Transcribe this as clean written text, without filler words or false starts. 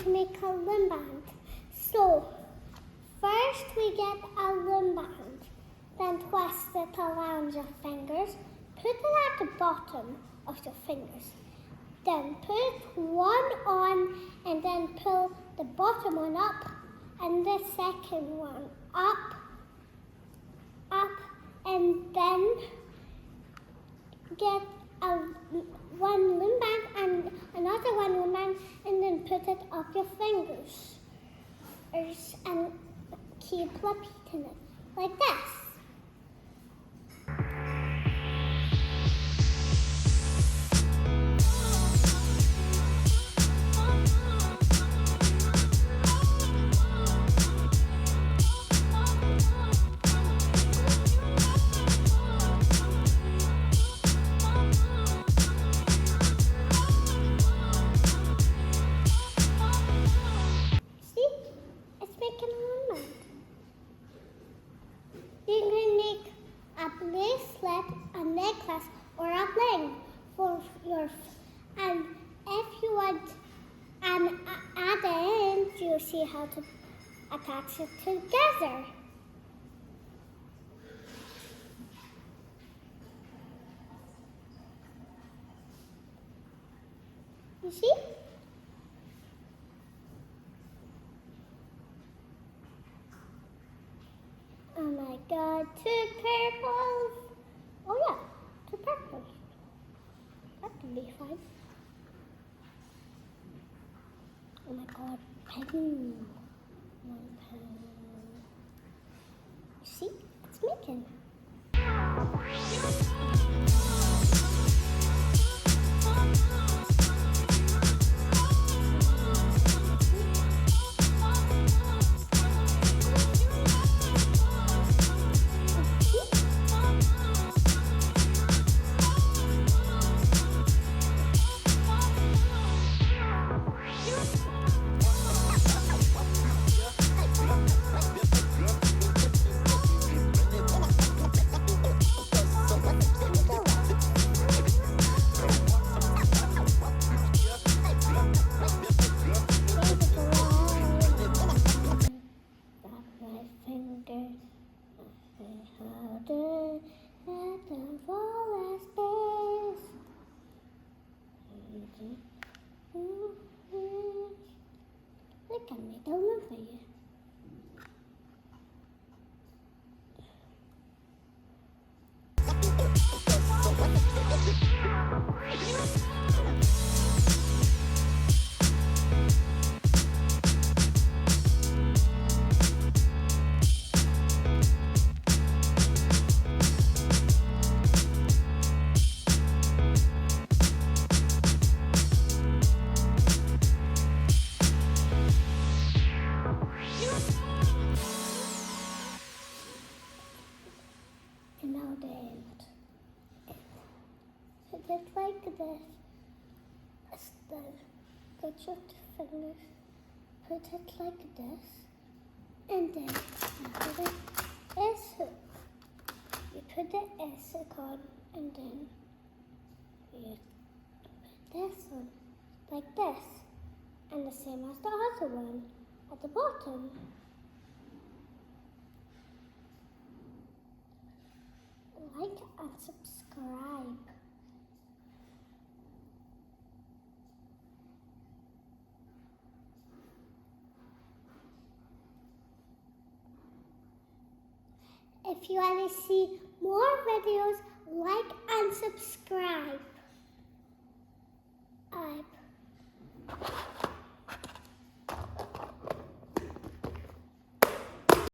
to make a loom band. So, first we get a loom band, then twist it around your fingers, put it at the bottom of your fingers. Then put one on and then pull the bottom one up and the second one up, and then get one loom band and another one loom band and then put it up your fingers and keep repeating it like this. You can make a bracelet, a necklace, or a ring for your. And if you want an add in, you see how to attach it together. You see? Oh my God, 2 purples. Oh yeah, 2 purples. That could be fine. Oh my God, pen. 1 pen. See, it's making. Look at me, don't look for you. And now the end. Put it like this. Get your fingers. Put it like this. And then you put it S hook. You put the S hook on and then you put this one like this. And the same as the other one at the bottom. Like and subscribe. If you want to see more videos, like and subscribe.